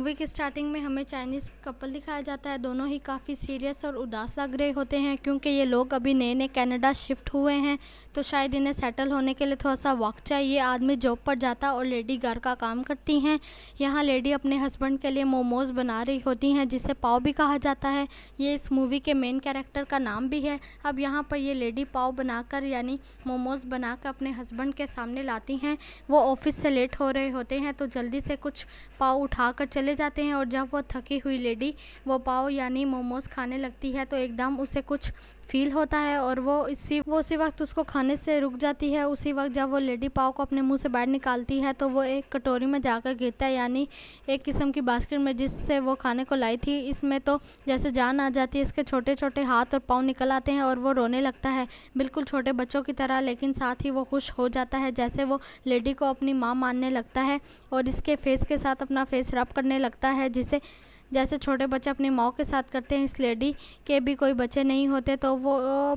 Movie की starting में हमें चाइनीज़ कपल दिखाया जाता है। दोनों ही काफ़ी सीरियस और उदास लग रहे होते हैं क्योंकि ये लोग अभी नए-नए कनाडा शिफ्ट हुए हैं, तो शायद इन्हें सेटल होने के लिए थोड़ा-सा वक़्त चाहिए। आदमी जॉब पर जाता और लेडी घर का काम करती हैं। यहाँ लेडी अपने हस्बैंड के लिए मोमोज़ बना रही होती हैं, जिसे पाव भी कहा जाता है। ये इस मूवी के मेन कैरेक्टर का नाम भी है। अब यहाँ पर ये लेडी पाव बनाकर यानी मोमोज़ बनाकर अपने हस्बैंड के सामने लाती हैं। वो ऑफ़िस से लेट हो रहे होते हैं, तो जल्दी से कुछ पाव उठाकर चले जाते हैं और जब वो थकी हुई लेडी वो पाव यानी मोमोज़ खाने लगती है तो एकदम उसे कुछ फ़ील होता है और वो उसी वक्त उसको खाने से रुक जाती है। उसी वक्त जब वो लेडी पाव को अपने मुंह से बाहर निकालती है तो वो एक कटोरी में जाकर गिरता है, यानी एक किस्म की बास्केट में जिससे वो खाने को लाई थी। इसमें तो जैसे जान आ जाती है, इसके छोटे छोटे हाथ और पाँव निकल आते हैं और वो रोने लगता है बिल्कुल छोटे बच्चों की तरह, लेकिन साथ ही वो खुश हो जाता है जैसे वो लेडी को अपनी माँ मानने लगता है और इसके फेस के साथ अपना फेस रब करने लगता है, जिसे जैसे छोटे बच्चे अपनी माँ के साथ करते हैं। इस लेडी के भी कोई बच्चे नहीं होते तो वो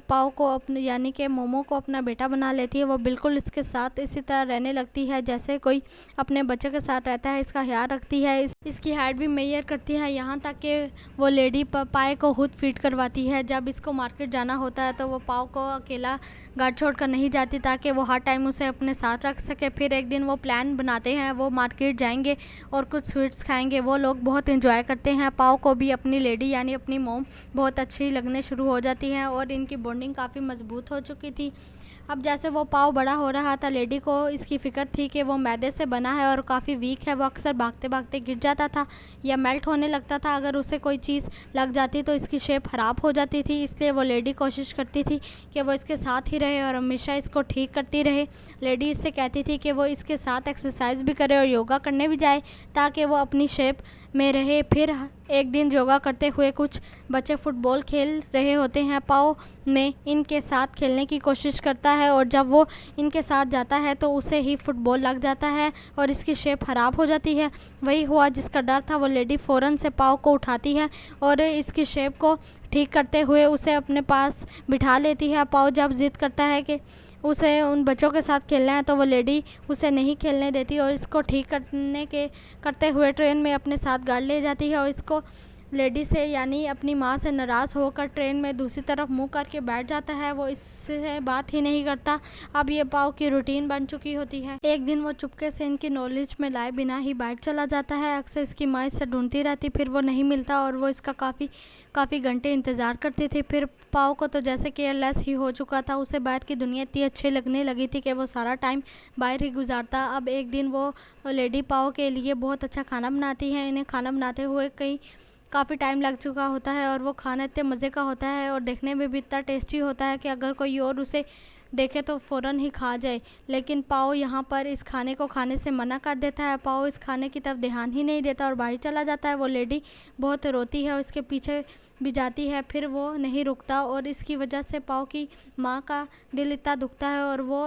पाव को अपने यानी कि मोमो को अपना बेटा बना लेती है। वो बिल्कुल इसके साथ इसी तरह रहने लगती है जैसे कोई अपने बच्चे के साथ रहता है। इसका ख्याल रखती है, इसकी हाइट भी मेजर करती है, यहाँ तक कि वो लेडी पाए को खुद फीड करवाती है। जब इसको मार्केट जाना होता है तो वो पाव को अकेला घर छोड़कर नहीं जाती ताकि वो हर टाइम उसे अपने साथ रख सके। फिर एक दिन वो प्लान बनाते हैं, वो मार्केट जाएंगे और कुछ स्वीट्स खाएंगे। वो लोग बहुत एंजॉय करते हैं। पाव को भी अपनी लेडी यानी अपनी मॉम बहुत अच्छी लगने शुरू हो जाती है और इनकी बॉन्डिंग काफ़ी मजबूत हो चुकी थी। अब जैसे वो पाव बड़ा हो रहा था, लेडी को इसकी फ़िक्र थी कि वो मैदे से बना है और काफ़ी वीक है। वो अक्सर भागते भागते गिर जाता था या मेल्ट होने लगता था। अगर उसे कोई चीज़ लग जाती तो इसकी शेप ख़राब हो जाती थी, इसलिए वो लेडी कोशिश करती थी कि वो इसके साथ ही रहे और हमेशा इसको ठीक करती रहे। लेडी इससे कहती थी कि वो इसके साथ एक्सरसाइज भी करे और योगा करने भी जाए ताकि वो अपनी शेप में रहे। फिर एक दिन योगा करते हुए कुछ बच्चे फुटबॉल खेल रहे होते हैं। पाव में इनके साथ खेलने की कोशिश करता है और जब वो इनके साथ जाता है तो उसे ही फुटबॉल लग जाता है और इसकी शेप ख़राब हो जाती है। वही हुआ जिसका डर था। वो लेडी फ़ौरन से पाव को उठाती है और इसकी शेप को ठीक करते हुए उसे अपने पास बिठा लेती है। पाव जब ज़िद करता है कि उसे उन बच्चों के साथ खेलना है तो वो लेडी उसे नहीं खेलने देती और इसको ठीक करते हुए ट्रेन में अपने साथ गाड़ ले जाती है और इसको लेडी से यानी अपनी माँ से नाराज़ होकर ट्रेन में दूसरी तरफ मुंह करके बैठ जाता है। वो इससे बात ही नहीं करता। अब ये पाव की रूटीन बन चुकी होती है। एक दिन वो चुपके से इनकी नॉलेज में लाए बिना ही बैठ चला जाता है। अक्सर इसकी माँ इससे ढूंढती रहती, फिर वो नहीं मिलता और वो इसका काफ़ी घंटे इंतज़ार करती थी। फिर पाव को तो जैसे केयरलेस ही हो चुका था। उसे बाहर की दुनिया इतनी अच्छी लगने लगी थी कि वो सारा टाइम बाहर ही गुजारता। अब एक दिन वो लेडी पाव के लिए बहुत अच्छा खाना बनाती है। इन्हें खाना बनाते हुए काफ़ी टाइम लग चुका होता है और वो खाना इतने मज़े का होता है और देखने में भी इतना टेस्टी होता है कि अगर कोई और उसे देखे तो फ़ौरन ही खा जाए। लेकिन पाव यहाँ पर इस खाने को खाने से मना कर देता है। पाव इस खाने की तरफ ध्यान ही नहीं देता और बाहर चला जाता है। वो लेडी बहुत रोती है और इसके पीछे भी जाती है, फिर वो नहीं रुकता और इसकी वजह से पाव की माँ का दिल इतना दुखता है और वो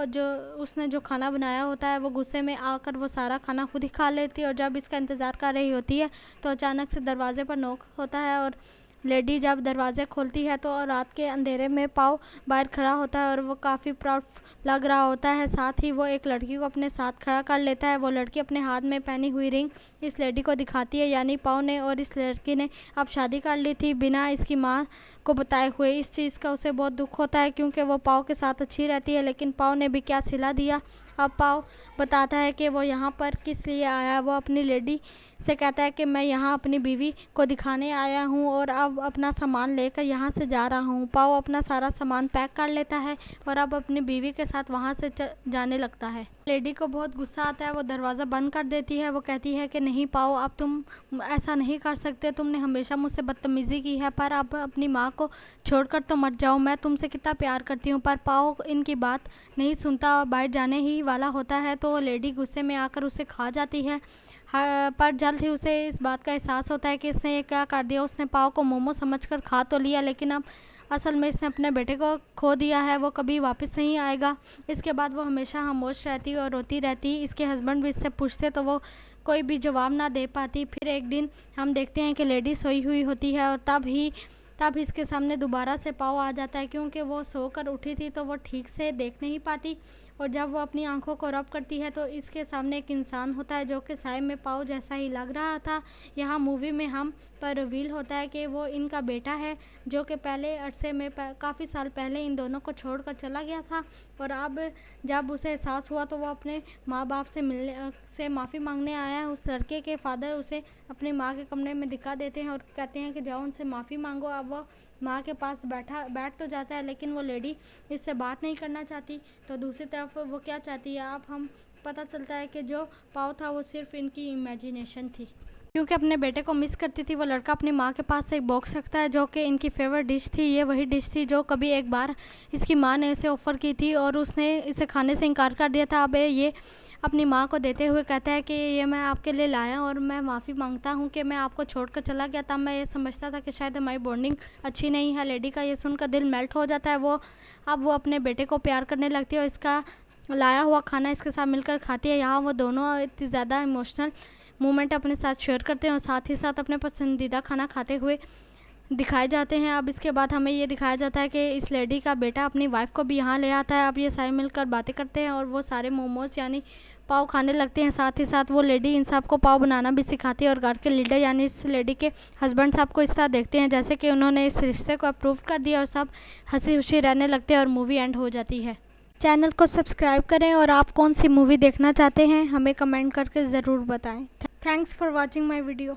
उसने जो खाना बनाया होता है वो गुस्से में आकर वो सारा खाना खुद ही खा लेती है। और जब इसका इंतज़ार कर रही होती है तो अचानक से दरवाजे पर नॉक होता है और लेडी जब दरवाज़े खोलती है तो रात के अंधेरे में पाव बाहर खड़ा होता है और वो काफ़ी प्राउड लग रहा होता है। साथ ही वो एक लड़की को अपने साथ खड़ा कर लेता है। वो लड़की अपने हाथ में पहनी हुई रिंग इस लेडी को दिखाती है, यानी पाव ने और इस लड़की ने अब शादी कर ली थी बिना इसकी माँ को बताए हुए। इस चीज़ का उसे बहुत दुख होता है क्योंकि वो पाव के साथ अच्छी रहती है, लेकिन पाव ने भी क्या सिला दिया। अब पाव बताता है कि वो यहाँ पर किस लिए आया। वो अपनी लेडी से कहता है कि मैं यहाँ अपनी बीवी को दिखाने आया हूँ और अब अपना सामान लेकर यहाँ से जा रहा हूँ। पाव अपना सारा सामान पैक कर लेता है और अब अपनी बीवी के साथ वहाँ से जाने लगता है। लेडी को बहुत गुस्सा आता है। वो दरवाज़ा बंद कर देती है। वो कहती है कि नहीं पाव, अब तुम ऐसा नहीं कर सकते। तुमने हमेशा मुझसे बदतमीज़ी की है, पर अब अपनी माँ को छोड़कर तो मत जाओ। मैं तुमसे कितना प्यार करती हूँ। पर पाव इनकी बात नहीं सुनता और बाहर जाने ही वाला होता है तो लेडी गुस्से में आकर उसे खा जाती है। पर जल्द ही उसे इस बात का एहसास होता है कि इसने ये क्या कर दिया। उसने पाव को मोमो समझकर खा तो लिया, लेकिन अब असल में इसने अपने बेटे को खो दिया है। वो कभी वापस नहीं आएगा। इसके बाद वो हमेशा खामोश रहती और रोती रहती। इसके हस्बैंड भी इससे पूछते तो वो कोई भी जवाब ना दे पाती। फिर एक दिन हम देखते हैं कि लेडी सोई हुई होती है और तब इसके सामने दोबारा से पाव आ जाता है। क्योंकि वो सोकर उठी थी तो वो ठीक से देख नहीं पाती। और जब वो अपनी आंखों को रब करती है तो इसके सामने एक इंसान होता है जो कि साय में पाव जैसा ही लग रहा था। यहाँ मूवी में हम पर रिवील होता है कि वो इनका बेटा है जो कि पहले अरसे में काफ़ी साल पहले इन दोनों को छोड़कर चला गया था। और अब जब उसे एहसास हुआ तो वो अपने माँ बाप से मिलने से माफ़ी मांगने आया है। उस लड़के के फादर उसे अपनी माँ के कमरे में दिखा देते हैं और कहते हैं कि जाओ उनसे माफ़ी मांगो। अब वो माँ के पास बैठ तो जाता है, लेकिन वो लेडी इससे बात नहीं करना चाहती। तो दूसरी तरफ वो क्या चाहती है, अब हम पता चलता है कि जो पाव था वो सिर्फ इनकी इमेजिनेशन थी। क्योंकि अपने बेटे को मिस करती थी, वो लड़का अपनी माँ के पास एक बॉक्स रखता है जो कि इनकी फेवरेट डिश थी। ये वही डिश थी जो कभी एक बार इसकी माँ ने इसे ऑफ़र की थी और उसने इसे खाने से इनकार कर दिया था। अब ये अपनी माँ को देते हुए कहता है कि ये मैं आपके लिए लाया और मैं माफ़ी मांगता हूँ कि मैं आपको छोड़कर चला गया था। मैं ये समझता था कि शायद हमारी बॉन्डिंग अच्छी नहीं है। लेडी का ये सुनकर दिल मेल्ट हो जाता है। अब वो अपने बेटे को प्यार करने लगती है और इसका लाया हुआ खाना इसके साथ मिलकर खाती है। यहाँ वो दोनों इतनी ज़्यादा इमोशनल मोमेंट अपने साथ शेयर करते हैं और साथ ही साथ अपने पसंदीदा खाना खाते हुए दिखाए जाते हैं। अब इसके बाद हमें ये दिखाया जाता है कि इस लेडी का बेटा अपनी वाइफ को भी यहाँ ले आता है। अब ये सारे मिलकर बातें करते हैं और वो सारे मोमोज यानी पाव खाने लगते हैं। साथ ही साथ वो लेडी इन सब को पाव बनाना भी सिखाती है और घर के लीडर यानी इस लेडी के हस्बैंड साहब को इस तरह देखते हैं जैसे कि उन्होंने इस रिश्ते को अप्रूव कर दिया और सब हंसी खुशी रहने लगते हैं और मूवी एंड हो जाती है। चैनल को सब्सक्राइब करें और आप कौन सी मूवी देखना चाहते हैं हमें कमेंट करके ज़रूर बताएं। Thanks for watching my video.